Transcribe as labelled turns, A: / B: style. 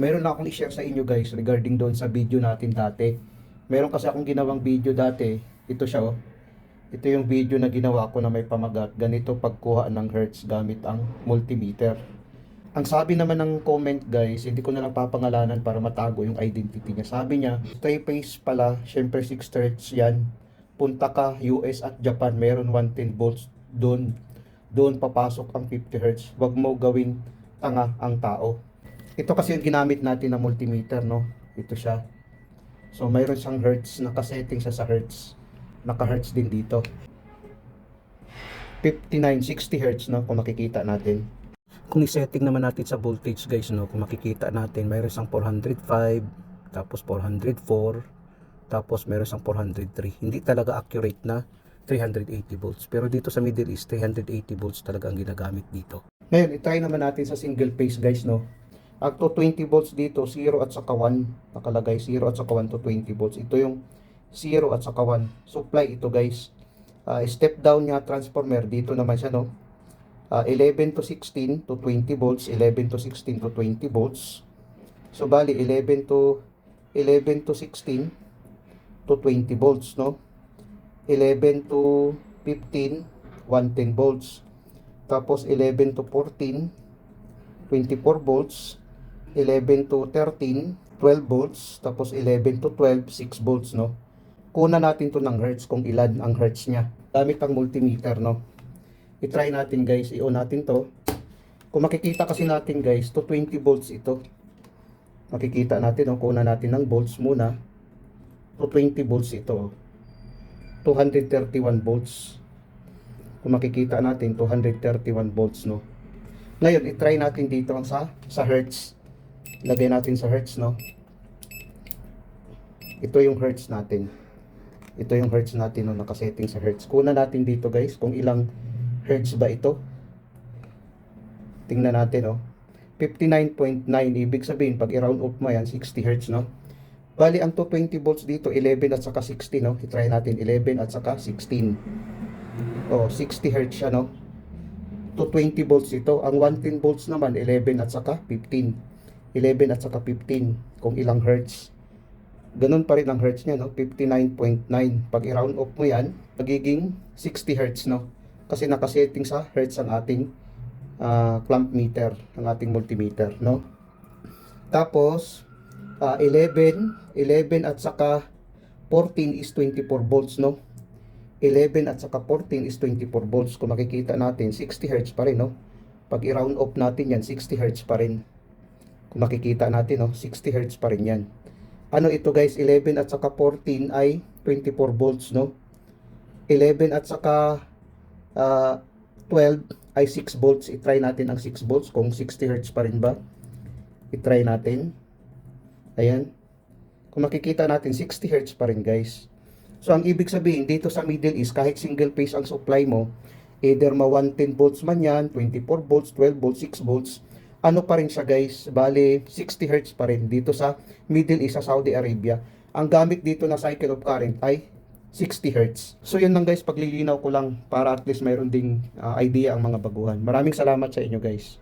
A: Meron na akong i-share sa inyo guys regarding doon sa video natin dati. Meron kasi akong ginawang video dati. Ito siya oh. Ito yung video na ginawa ko na may pamagat. Ganito pagkuha ng hertz gamit ang multimeter. Ang sabi naman ng comment guys, hindi ko na lang papangalanan para matago yung identity niya. Sabi niya, stray phase pala, syempre 6 hertz yan. Punta ka US at Japan, meron 110 volts doon. Doon papasok ang 50 hertz. Huwag mo gawing tanga ang tao. Ito kasi yung ginamit natin na multimeter, no? Ito siya. So, mayroon siyang hertz, nakasetting siya sa hertz. Naka-hertz din dito. 59, 60 hertz, no? Kung makikita natin. Kung i-setting naman natin sa voltage, guys, no? Kung makikita natin, mayroon siyang 405, tapos 404, tapos mayroon siyang 403. Hindi talaga accurate na 380 volts. Pero dito sa Middle East, 380 volts talaga ang ginagamit dito. Ngayon, i-try naman natin sa single phase, guys, no? At to 20 volts dito, 0 at saka 1. Nakalagay 0 at saka 1 to 20 volts. Ito yung 0 at saka 1. Supply ito guys. Step down niya transformer. Dito naman siya no. 11 to 16 to 20 volts. 11 to 16 to 20 volts. So bali 11 to 16 to 20 volts no. 11 to 15 110 volts. Tapos 11 to 14 24 volts. 11 to 13, 12 volts, tapos 11 to 12, 6 volts, no? Kuna natin to ng hertz kung ilan ang hertz niya. Gamit ang multimeter, no? I-try natin, guys. I-on natin to. Kung makikita kasi natin, guys, to 20 volts ito. Makikita natin, no? Kuna natin ng volts muna. To 20 volts ito. 231 volts. Kung makikita natin, 231 volts, no? Ngayon, i-try natin dito sa hertz. Lagay natin sa hertz, no? Ito yung hertz natin. Ito yung hertz natin, no? Nakasetting sa hertz. Kuna natin dito, guys, kung ilang hertz ba ito. Tingnan natin, no? 59.9. Ibig sabihin, pag i-round off mo yan, 60 hertz, no? Bali, ang 220 volts dito, 11 at saka 60, no? I-try natin, 11 at saka 16. Oh, 60 hertz siya, no? 220 volts ito. Ang 110 volts naman, 11 at saka 15. 11 at saka 15 kung ilang hertz. Ganun pa rin ang hertz niya, no? 59.9. Pag i-round off mo yan, magiging 60 hertz, no? Kasi nakasetting sa hertz ang ating clamp meter, ang ating multimeter, no? Tapos, 11 at saka 14 is 24 volts, no? 11 at saka 14 is 24 volts. Kung makikita natin, 60 hertz pa rin, no? Pag i-round off natin yan, 60 hertz pa rin. Kung makikita natin, no, 60 hertz pa rin yan. Ano ito guys, 11 at saka 14 ay 24 volts, no? 11 at saka 12 ay 6 volts. I-try natin ang 6 volts kung 60 hertz pa rin ba. I-try natin. Ayan. Kung makikita natin, 60 hertz pa rin guys. So, ang ibig sabihin, dito sa Middle East, kahit single phase ang supply mo, either ma 110 volts man yan, 24 volts, 12 volts, 6 volts, ano pa rin siya guys, bali 60 hertz pa rin dito sa Middle East, sa Saudi Arabia. Ang gamit dito na cycle of current ay 60 hertz. So yun lang guys, paglilinaw ko lang para at least mayroon ding idea ang mga baguhan. Maraming salamat sa inyo guys.